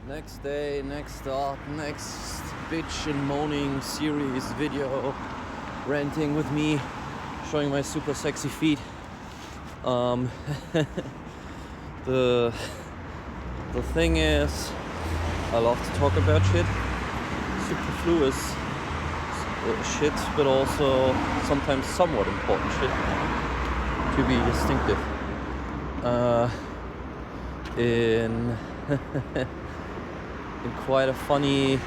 Next day, next start, next bitch and moaning series video, ranting with me, showing my super sexy feet. The thing is, I love to talk about shit, superfluous shit, but also sometimes somewhat important shit to be distinctive. In quite a funny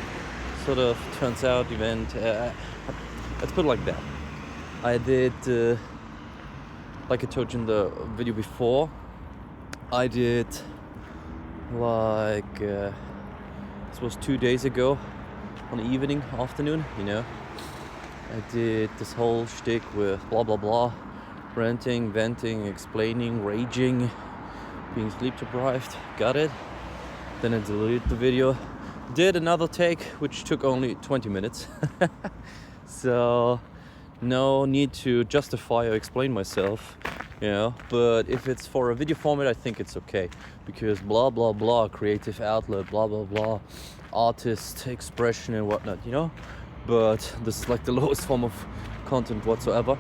sort of turns out event, let's put it like that. I did, like I told you in the video before, I did like, this was 2 days ago on the afternoon, you know. I did this whole shtick with blah blah blah, ranting, venting, explaining, raging, being sleep deprived, got it. Then I deleted the video, did another take, which took only 20 minutes. So no need to justify or explain myself, you know. But if it's for a video format, I think it's okay, because blah blah blah, creative outlet, blah blah blah, artist expression and whatnot, you know. But this is like the lowest form of content whatsoever.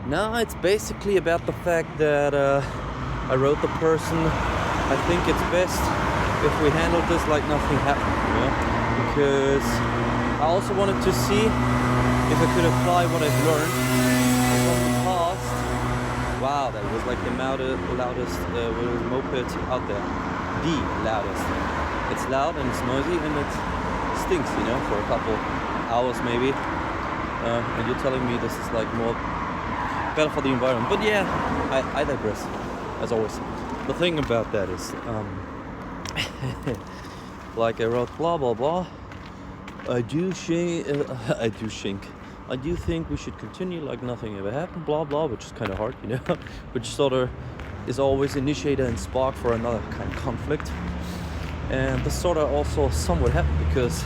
Now it's basically about the fact that I wrote the person, I think it's best if we handle this like nothing happened, you know? Because I also wanted to see if I could apply what I've learned from the past. Wow, that was like the loudest moped out there. The loudest. It's loud and it's noisy and it stinks, you know, for a couple hours maybe. And you're telling me this is like more better for the environment. But yeah, I digress, as always. The thing about that is, like I wrote blah blah blah. I do think we should continue like nothing ever happened, blah blah, which is kind of hard, you know, which sort of is always initiator and spark for another kind of conflict. And this sort of also somewhat happened because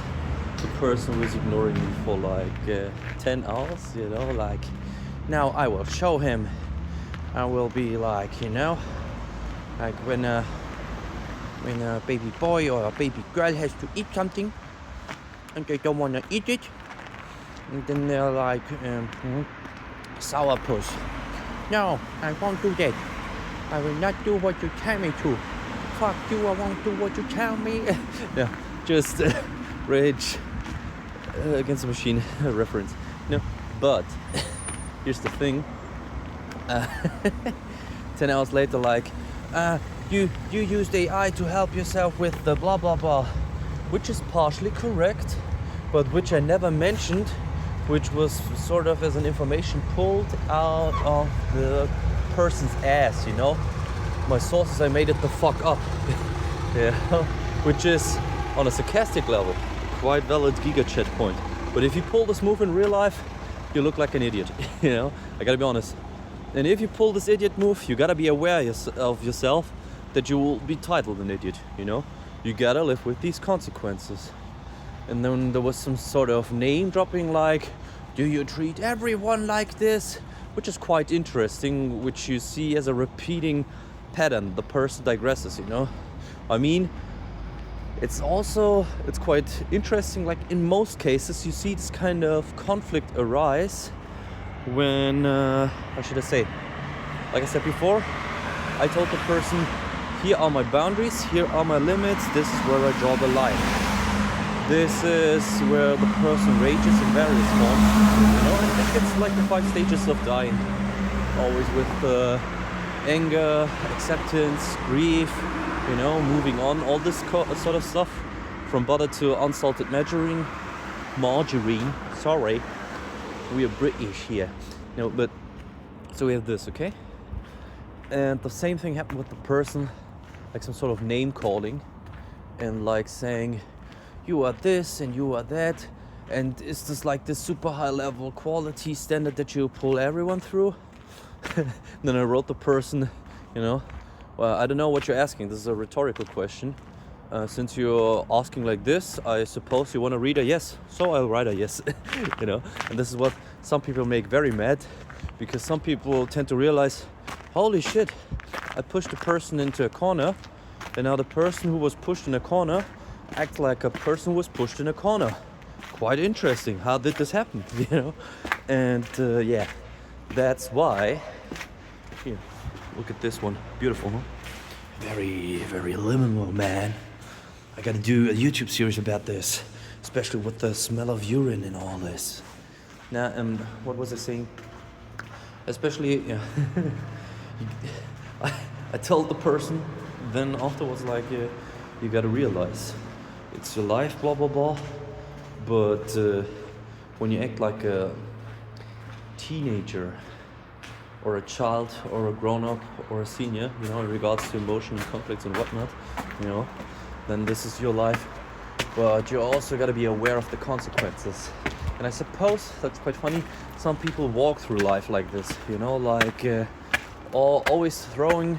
the person was ignoring me for like 10 hours, you know, like, now I will show him. I will be like, you know, like when a baby boy or a baby girl has to eat something and they don't want to eat it, and then they're like, sourpuss. No, I won't do that. I will not do what you tell me to. Fuck you, I won't do what you tell me. No, just Rage Against the Machine reference. No, but here's the thing. 10 hours later, like, you used AI to help yourself with the blah blah blah, which is partially correct, but which I never mentioned, which was sort of as an information pulled out of the person's ass, you know. My sources, I made it the fuck up. Yeah, which is on a sarcastic level quite valid giga chat point. But if you pull this move in real life, you look like an idiot. You know, I gotta be honest. And if you pull this idiot move, you gotta be aware of yourself that you will be titled an idiot, you know? You gotta live with these consequences. And then there was some sort of name dropping like, do you treat everyone like this? Which is quite interesting, which you see as a repeating pattern. The person digresses, you know? I mean, it's quite interesting, like in most cases you see this kind of conflict arise when, how should I say, like I said before, I told the person, here are my boundaries, here are my limits, this is where I draw the line. This is where the person rages in various forms, you know, and I think it's like the 5 stages of dying, always with anger, acceptance, grief, you know, moving on, all this sort of stuff, from butter to unsalted margarine, sorry. We are British here. No, but so we have this, okay? And the same thing happened with the person, like some sort of name calling and like saying, you are this and you are that, and is this like this super high level quality standard that you pull everyone through? Then I wrote the person, you know, well, I don't know what you're asking. This is a rhetorical question. Since you're asking like this, I suppose you want to read a yes, so I'll write a yes. You know, and this is what some people make very mad, because some people tend to realize, holy shit, I pushed a person into a corner And now the person who was pushed in a corner acts like a person who was pushed in a corner. Quite interesting. How did this happen? You know? And yeah, that's why. Here, look at this one. Beautiful, huh? Very, very liminal, man. I gotta do a YouTube series about this, especially with the smell of urine and all this. Now, what was I saying? Especially, yeah. I told the person, then afterwards, like, you gotta realize it's your life, blah blah blah. But when you act like a teenager or a child or a grown-up or a senior, you know, in regards to emotion and conflicts and whatnot, you know, then this is your life. But you also got to be aware of the consequences. And I suppose that's quite funny. Some people walk through life like this, you know, like always throwing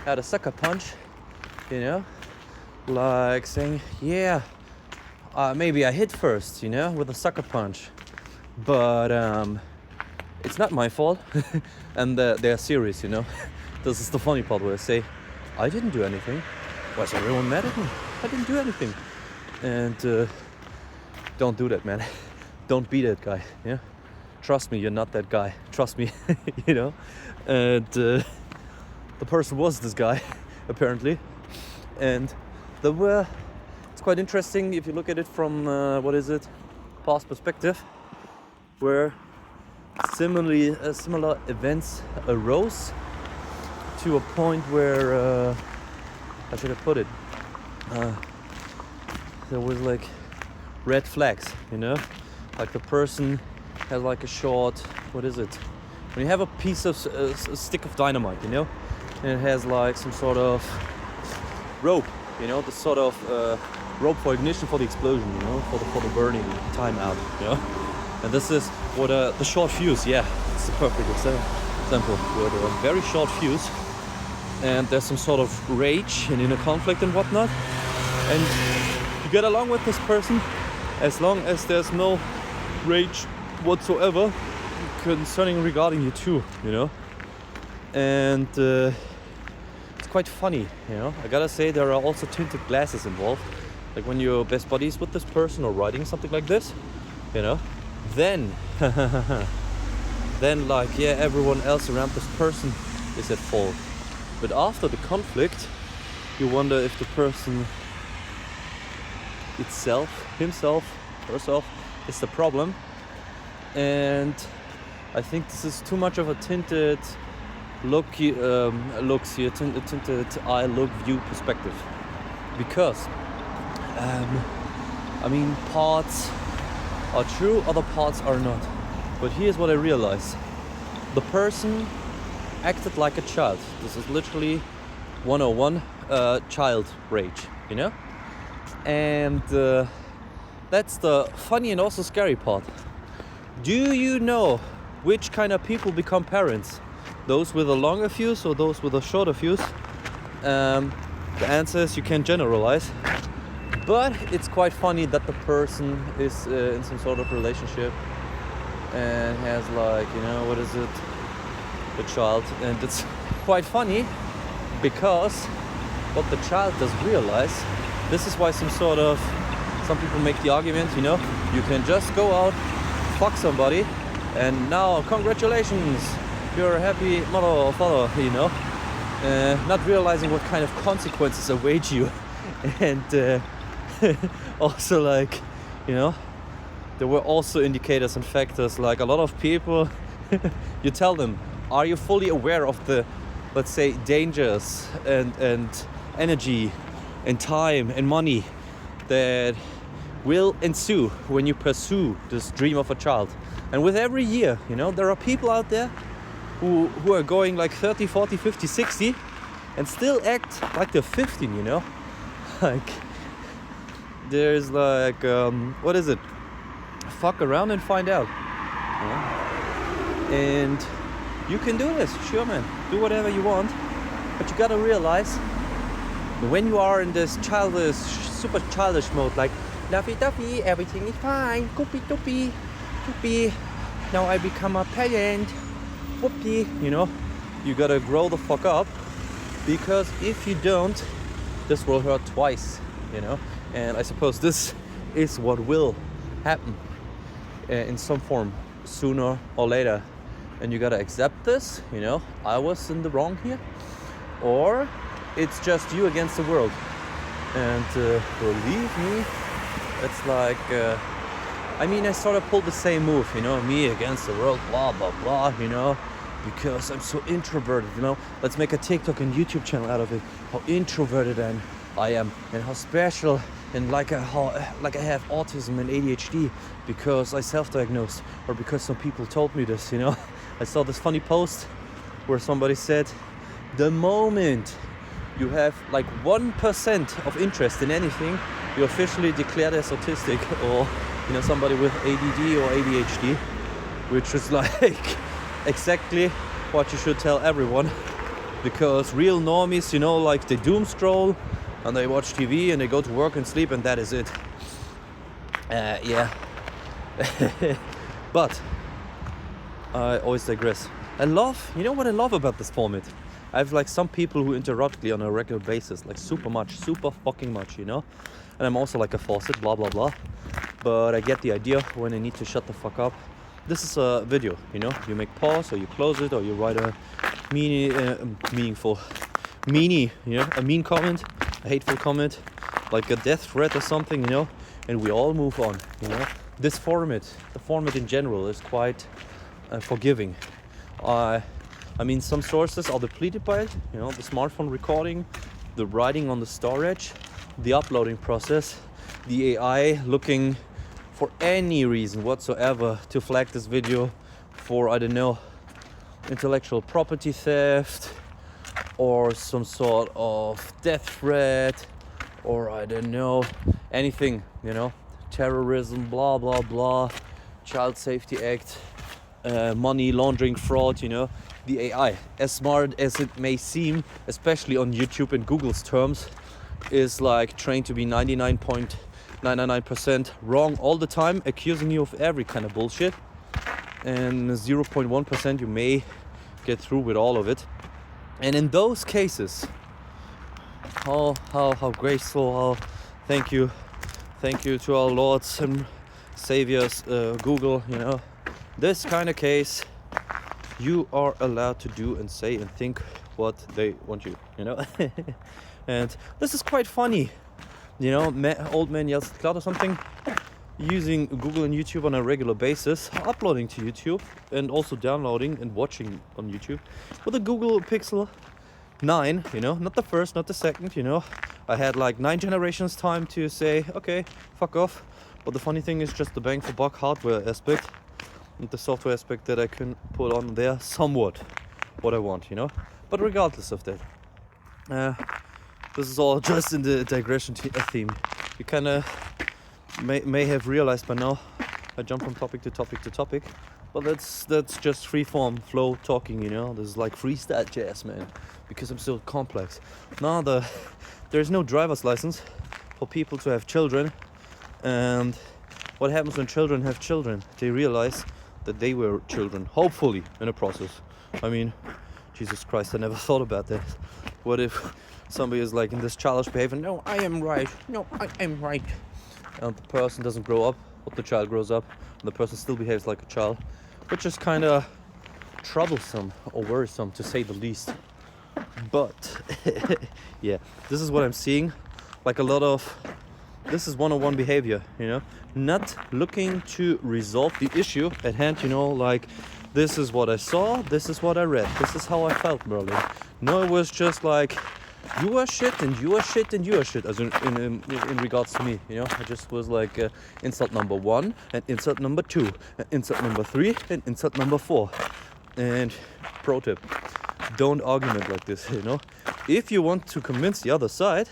out a sucker punch, you know, like saying, yeah, maybe I hit first, you know, with a sucker punch, but it's not my fault. And they're serious, you know. This is the funny part where I say, I didn't do anything. Why is everyone mad at me? I didn't do anything. And don't do that, man. Don't be that guy, yeah? Trust me, you're not that guy. Trust me, you know? And the person was this guy, apparently. And it's quite interesting if you look at it from, past perspective, where similar events arose to a point where, how should I put it? There was like red flags, you know? Like the person has like a short, what is it? When you have a piece of a stick of dynamite, you know? And it has like some sort of rope, you know? The sort of rope for ignition for the explosion, you know? For the burning timeout, you know? And this is what the short fuse, yeah, it's the perfect example. With a very short fuse, and there's some sort of rage and inner conflict and whatnot, and you get along with this person as long as there's no rage whatsoever concerning regarding you too, you know. And it's quite funny, you know. I gotta say, there are also tinted glasses involved, like when you're best buddies with this person or writing something like this, you know. Then like, yeah, everyone else around this person is at fault. But after the conflict, you wonder if the person itself, himself, herself, is the problem. And I think this is too much of a tinted tinted eye look view perspective. Because, I mean, parts are true, other parts are not. But here's what I realized. The person acted like a child. This is literally 101 child rage, you know? And that's the funny and also scary part. Do you know which kind of people become parents? Those with a longer fuse or those with a shorter fuse? The answer is you can't generalize. But it's quite funny that the person is in some sort of relationship and has, like, you know, what is it? The child. And it's quite funny because what the child doesn't realize, this is why some people make the argument, you know, you can just go out, fuck somebody, and now congratulations, you're a happy mother or father, you know, not realizing what kind of consequences await you. And also, like, you know, there were also indicators and factors, like a lot of people, you tell them, are you fully aware of the, let's say, dangers and energy and time and money that will ensue when you pursue this dream of a child? And with every year, you know, there are people out there who are going like 30, 40, 50, 60 and still act like they're 15, you know? Like, there's like, what is it? Fuck around and find out. Yeah? And you can do this, sure, man. Do whatever you want. But you gotta realize, when you are in this childish, super childish mode, like, lovey-dovey, everything is fine, goopy-doopy, doopy, now I become a parent, whoopee, you know, you gotta grow the fuck up, because if you don't, this will hurt twice, you know. And I suppose this is what will happen in some form sooner or later, and you gotta accept this, you know. I was in the wrong here, or it's just you against the world. And believe me, it's like I mean, I sort of pulled the same move, you know, me against the world, blah blah blah, you know, because I'm so introverted, you know. Let's make a TikTok and YouTube channel out of it, how introverted I am, and how special, and like I have autism and ADHD because I self-diagnosed, or because some people told me this, you know. I saw this funny post where somebody said, the moment you have like 1% of interest in anything, you're officially declared as autistic, or, you know, somebody with ADD or ADHD, which is like exactly what you should tell everyone, because real normies, you know, like they doom scroll and they watch TV and they go to work and sleep, and that is it. Yeah. But I always digress. I love, you know what I love about this format? I have like some people who interrupt me on a regular basis, like super fucking much, you know? And I'm also like a faucet, blah, blah, blah. But I get the idea when I need to shut the fuck up. This is a video, you know? You make pause, or you close it, or you write a meaningful, you know? A mean comment, a hateful comment, like a death threat or something, you know? And we all move on, you know? This format, the format in general, is quite forgiving. I mean, some sources are depleted by it, you know, the smartphone recording, the writing on the storage, the uploading process, the AI looking for any reason whatsoever to flag this video for, I don't know, intellectual property theft, or some sort of death threat, or I don't know, anything, you know, terrorism, blah, blah, blah, Child Safety Act, money laundering, fraud, you know. The AI, as smart as it may seem, especially on YouTube and Google's terms, is like trained to be 99.99% wrong all the time, accusing you of every kind of bullshit, and 0.1% you may get through with all of it. And in those cases, how graceful, how thank you to our lords and saviors, Google, you know. This kind of case, you are allowed to do and say and think what they want you, you know. And this is quite funny, you know. Old man yells at cloud or something, using Google and YouTube on a regular basis, uploading to YouTube, and also downloading and watching on YouTube with a Google Pixel 9, you know, not the first, not the second, you know. I had like 9 generations time to say, okay, fuck off. But the funny thing is just the bang for buck hardware aspect, and the software aspect that I can put on there somewhat what I want, you know. But regardless of that, this is all just in the digression theme. You kind of may have realized by now I jump from topic to topic to topic, but that's just free-form flow talking, you know. This is like freestyle jazz, man, because I'm so complex. Now there's no driver's license for people to have children, and what happens when children have children? They realize that they were children, hopefully, in a process. I mean, Jesus Christ, I never thought about that. What if somebody is like in this childish behavior, no, I am right, and the person doesn't grow up, but the child grows up, and the person still behaves like a child, which is kind of troublesome or worrisome, to say the least. But yeah, this is what I'm seeing, like a lot of, this is one-on-one behavior, you know, not looking to resolve the issue at hand, you know, like, this is what I saw, this is what I read, this is how I felt, Merlin. No, it was just like, you are shit and you are shit and you are shit, as in regards to me, you know. I just was like insult number 1 and insult number 2 and insult number 3 and insult number 4. And pro tip, don't argument like this, you know. If you want to convince the other side,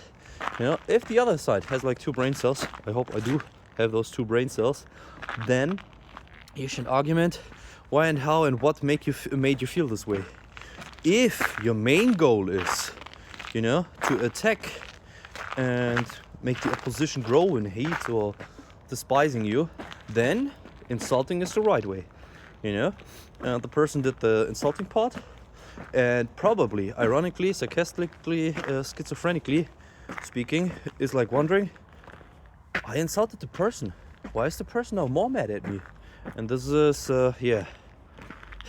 you know, if the other side has like 2 brain cells, I hope I do have those 2 brain cells, then you should argument why and how and what made you feel this way. If your main goal is, you know, to attack and make the opposition grow in hate or despising you, then insulting is the right way, you know. The person did the insulting part, and probably, ironically, sarcastically, schizophrenically, speaking is like wondering, I insulted the person. Why is the person now more mad at me? And this is, yeah.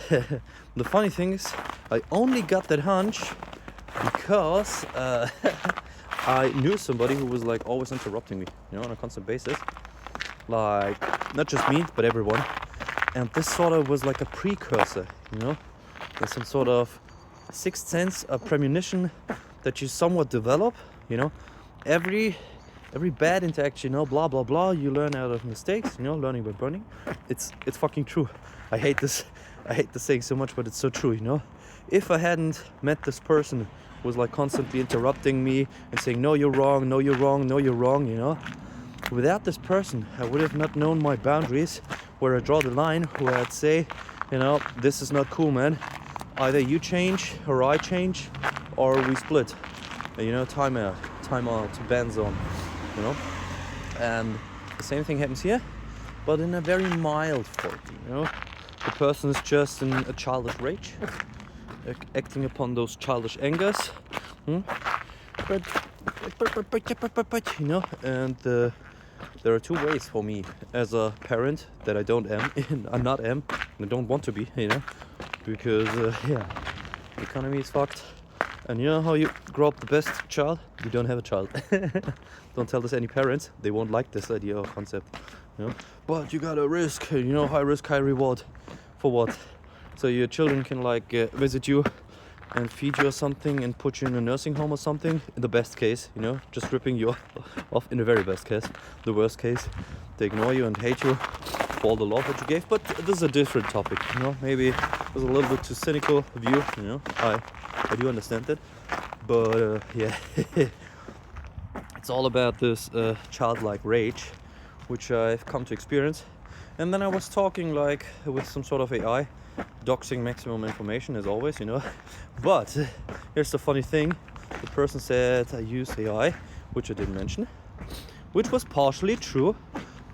The funny thing is, I only got that hunch because I knew somebody who was like always interrupting me, you know, on a constant basis. Like, not just me, but everyone. And this sort of was like a precursor, you know. There's some sort of sixth sense, a premonition that you somewhat develop, you know. Every bad interaction, you know, blah blah blah, you learn out of mistakes, you know, learning by burning. It's fucking true. I hate this saying so much, but it's so true, you know. If I hadn't met this person who was like constantly interrupting me and saying, no, you're wrong, no, you're wrong, no, you're wrong, you know. Without this person, I would have not known my boundaries, where I draw the line, where I'd say, you know, this is not cool, man. Either you change or I change, or we split. You know, time out, ban zone, you know. And the same thing happens here, but in a very mild form, you know. The person is just in a childish rage, acting upon those childish angers, but you know. And there are two ways for me as a parent that I don't am, and I don't want to be, you know, because yeah, the economy is fucked. And you know how you grow up the best child? You don't have a child. Don't tell this to any parents. They won't like this idea or concept. You know? But you gotta risk, you know, high risk, high reward. For what? So your children can like visit you and feed you or something and put you in a nursing home or something. In the best case, you know, just ripping you off in the very best case. The worst case, they ignore you and hate you for all the love that you gave. But this is a different topic, you know. Maybe it was a little bit too cynical view, you know. I do understand that, but yeah, it's all about this childlike rage, which I've come to experience. And then I was talking like with some sort of AI, doxing maximum information as always, you know. But here's the funny thing: the person said I use AI, which I didn't mention, which was partially true,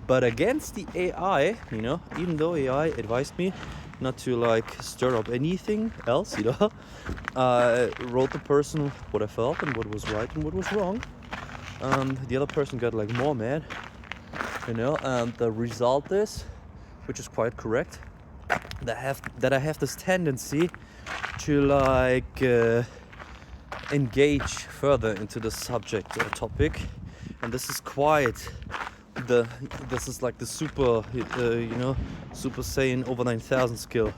but against the AI, you know, even though AI advised me not to like stir up anything else, you know. I wrote the person what I felt and what was right and what was wrong. The other person got like more mad, you know. And the result is, which is quite correct, that I have this tendency to like engage further into the subject or topic, and this is quite this is like the super you know, Super Saiyan over 9000 skill.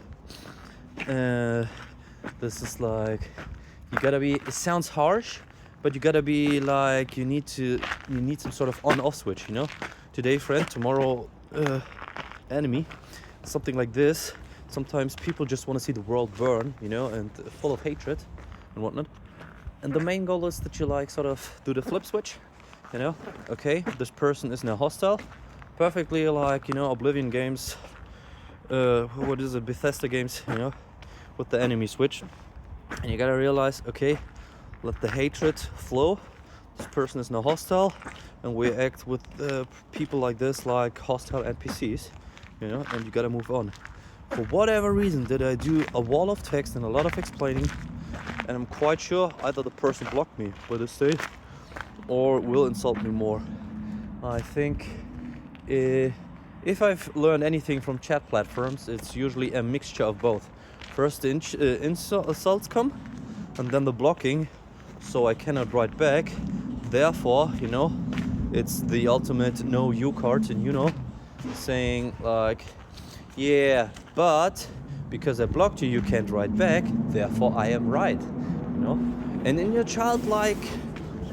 This is like, you gotta be, it sounds harsh, but you gotta be like, you need some sort of on-off switch, you know. Today friend, tomorrow enemy, something like this. Sometimes people just want to see the world burn, you know, and full of hatred and whatnot. And the main goal is that you like sort of do the flip switch, you know. Okay, this person is now hostile, perfectly like, you know, Oblivion games, what is it, Bethesda games, you know, with the enemy switch. And you gotta realize, okay, let the hatred flow. This person is now hostile, and we act with people like this like hostile NPCs, you know. And you gotta move on. For whatever reason, did I do a wall of text and a lot of explaining, and I'm quite sure either the person blocked me by this day or will insult me more. I think if I've learned anything from chat platforms, it's usually a mixture of both. First the insults come, and then the blocking, so I cannot write back. Therefore, you know, it's the ultimate no you card, and you know, saying like, yeah, but because I blocked you, you can't write back, therefore I am right, you know. And in your childlike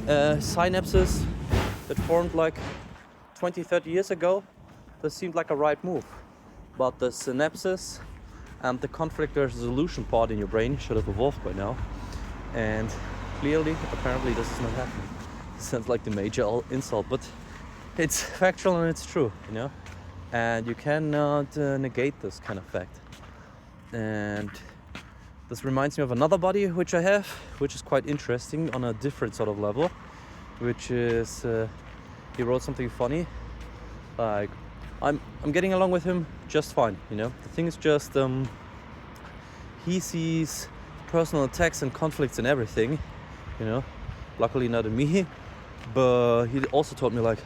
synapses that formed like 20-30 years ago, this seemed like a right move. But the synapses and the conflict resolution part in your brain should have evolved by now. And clearly, apparently this is not happening. It sounds like the major insult, but it's factual and it's true, you know. And you cannot negate this kind of fact. And this reminds me of another buddy which I have, which is quite interesting on a different sort of level, which is he wrote something funny. Like, I'm getting along with him just fine, you know. The thing is just he sees personal attacks and conflicts and everything, you know. Luckily not in me, But he also told me like,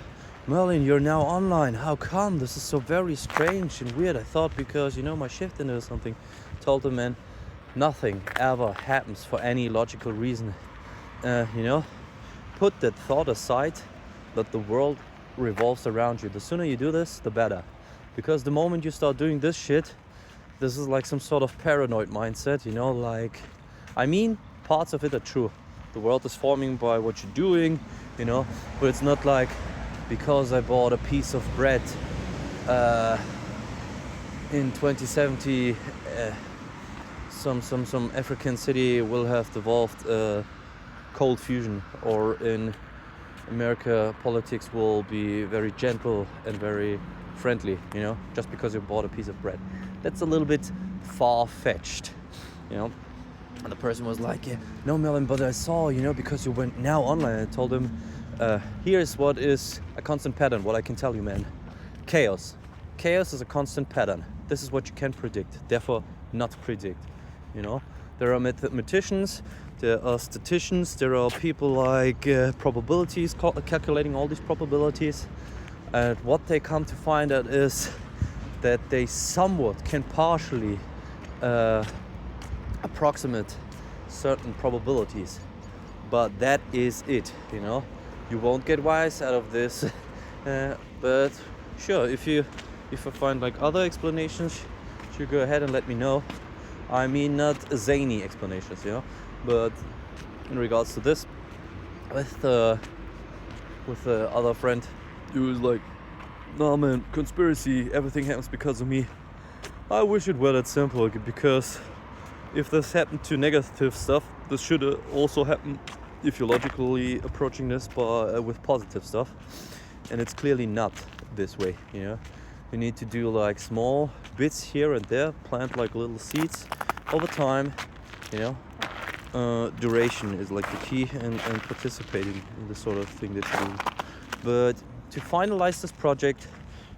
Merlin, you're now online. How come? This is so very strange and weird. I thought because, you know, my shift ended or something. Told him, man, nothing ever happens for any logical reason. You know, put that thought aside that the world revolves around you. The sooner you do this, the better. Because the moment you start doing this shit, this is like some sort of paranoid mindset, you know, like, I mean, parts of it are true. The world is forming by what you're doing, you know, but it's not like because I bought a piece of bread in 2070, some African city will have devolved cold fusion, or in America politics will be very gentle and very friendly, you know, just because you bought a piece of bread. That's a little bit far-fetched, you know. And the person was like, yeah, no, Melvin, but I saw, you know, because you went now online. I told him, here's what is a constant pattern, what I can tell you, man. Chaos. Chaos is a constant pattern. This is what you can predict, therefore not predict, you know. There are mathematicians, there are statisticians, there are people like probabilities, calculating all these probabilities. And what they come to find out is that they somewhat can partially approximate certain probabilities, but that is it, you know. You won't get wise out of this, but sure, if I find like other explanations, you go ahead and let me know. I mean, not zany explanations, you know, but in regards to this, with the other friend who was like, no man, conspiracy, everything happens because of me. I wish it were that simple, because if this happened to negative stuff, this should also happen if you're logically approaching this with positive stuff. And it's clearly not this way, you know. You need to do like small bits here and there, plant like little seeds over time, you know. Duration is like the key, and participating in the sort of thing that you do. But to finalize this project,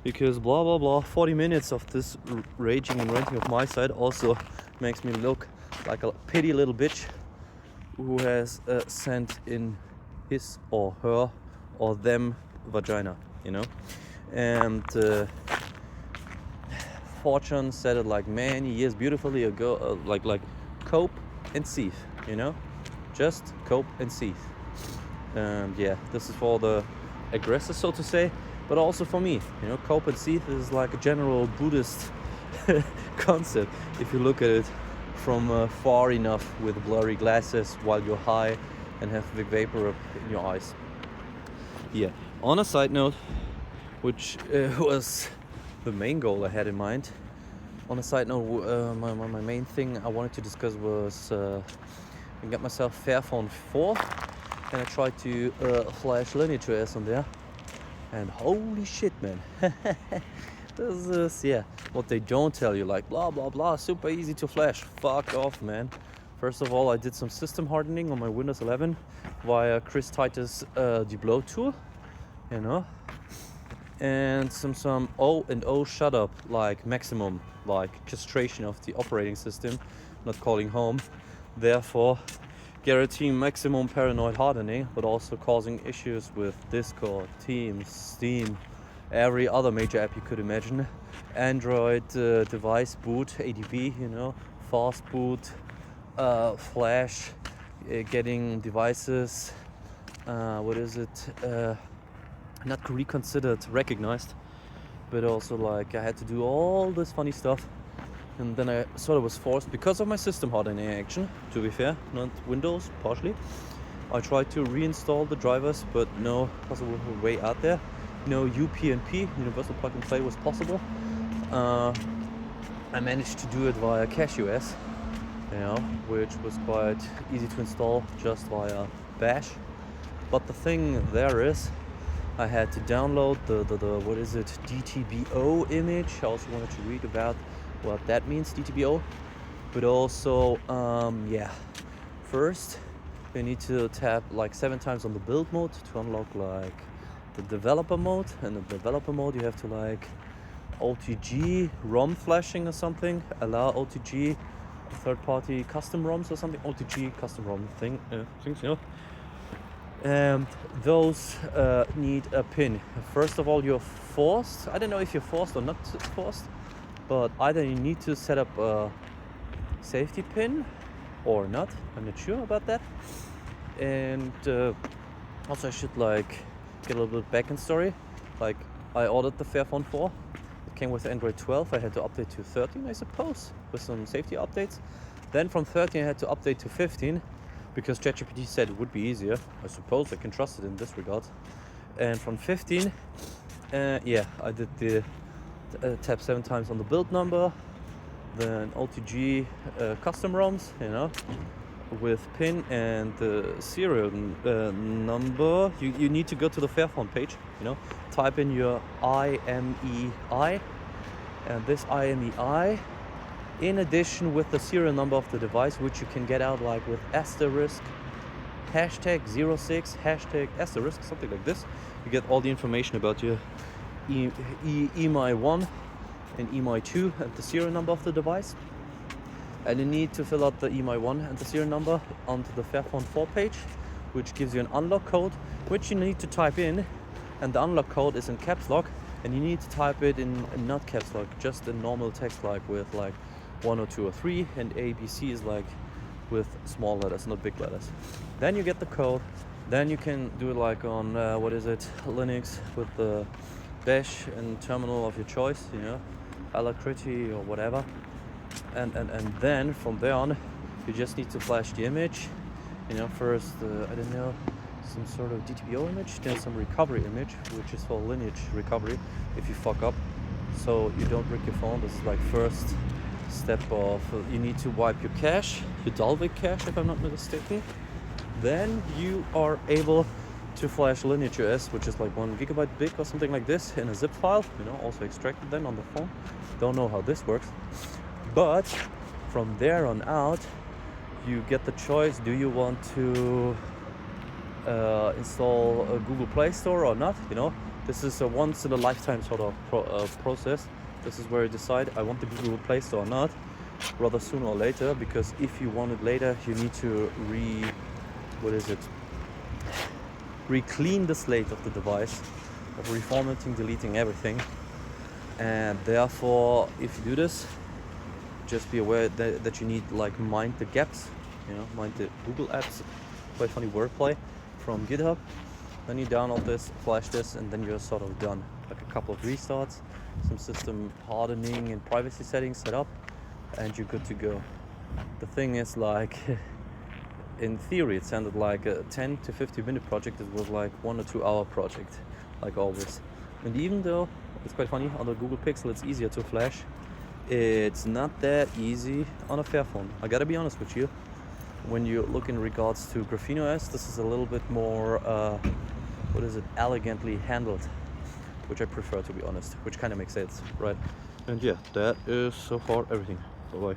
because blah blah blah, 40 minutes of this raging and ranting of my side also makes me look like a pity little bitch who has sent in his or her or them vagina, you know. And Fortune said it like many years beautifully ago, like cope and seethe, you know, just cope and seethe. And yeah, this is for the aggressor, so to say, but also for me, you know. Cope and seethe is like a general Buddhist concept if you look at it from far enough with blurry glasses while you're high and have big vapor up in your eyes. Yeah, on a side note, which was the main goal I had in mind. On a side note, my main thing I wanted to discuss was I got myself Fairphone 4, and I tried to flash LineageOS on there, and holy shit, man. This is, yeah, what they don't tell you, like blah blah blah, super easy to flash. Fuck off, man. First of all, I did some system hardening on my Windows 11 via Chris Titus' DTBO tool, you know, and some O shut up, like maximum, like castration of the operating system, not calling home, therefore guaranteeing maximum paranoid hardening, but also causing issues with Discord, Teams, Steam, every other major app you could imagine, Android device boot, ADB, you know, Fastboot, Flash, getting devices, not reconsidered, recognized, but also like I had to do all this funny stuff. And then I sort of was forced, because of my system hardening action, to be fair, not Windows, partially. I tried to reinstall the drivers, but no possible way out there. No UPnP, Universal Plug and Play, was possible. I managed to do it via CacheOS, you know, which was quite easy to install just via Bash. But the thing there is, I had to download the DTBO image. I also wanted to read about what that means, DTBO. But also, first you need to tap like 7 times on the build mode to unlock like the developer mode. And the developer mode, you have to like OTG ROM flashing or something, allow OTG third-party custom ROMs or something, OTG custom ROM things, you know. and those need a pin. First of all, you're forced, I don't know if you're forced or not forced, but either you need to set up a safety pin or not, I'm not sure about that. And also I should like get a little bit back in story. Like, I ordered the Fairphone 4, it came with Android 12, I had to update to 13 I suppose, with some safety updates. Then from 13 I had to update to 15, because ChatGPT said it would be easier. I suppose I can trust it in this regard. And from 15, yeah, I did the tap 7 times on the build number, then OTG custom ROMs, you know, with pin and the serial number. You need to go to the Fairphone page, you know, type in your IMEI, and this IMEI, in addition with the serial number of the device, which you can get out like with asterisk, hashtag 06, hashtag asterisk, something like this. You get all the information about your EMI 1 and EMI 2 and the serial number of the device. And you need to fill out the EMI 1 and the serial number onto the Fairphone 4 page, which gives you an unlock code, which you need to type in. And the unlock code is in caps lock, and you need to type it in not caps lock, just in normal text, like with like 1 or 2 or 3, and ABC is like with small letters, not big letters. Then you get the code. Then you can do it like on Linux with the bash and terminal of your choice, you know, Alacrity or whatever. And then from there on, you just need to flash the image. You know, first I don't know, some sort of DTBO image, then some recovery image, which is for lineage recovery if you fuck up, so you don't brick your phone. This is like first step of you need to wipe your cache, your Dalvik cache if I'm not mistaken. Then you are able to flash LineageOS, which is like 1 gigabyte big or something like this, in a zip file, you know, also extracted then on the phone. Don't know how this works, but from there on out you get the choice: do you want to install a Google Play Store or not? You know, this is a once in a lifetime sort of process. This is where you decide, I want the Google Play Store or not, rather sooner or later, because if you want it later, you need to re-clean the slate of the device, of reformatting, deleting everything. And therefore, if you do this, just be aware that you need like mind the gaps, you know, mind the Google apps, quite funny wordplay, from GitHub. Then you download this, flash this, and then you're sort of done. Like a couple of restarts, some system hardening and privacy settings set up, and you're good to go. The thing is, like, in theory it sounded like a 10 to 50 minute project. It was like 1 or 2 hour project, like always. And even though it's quite funny, on the Google Pixel it's easier to flash, it's not that easy on a Fairphone. I gotta be honest with you. When you look in regards to GrapheneOS, this is a little bit more elegantly handled, which I prefer, to be honest, which kind of makes sense, right? And yeah, that is so far everything. Bye bye.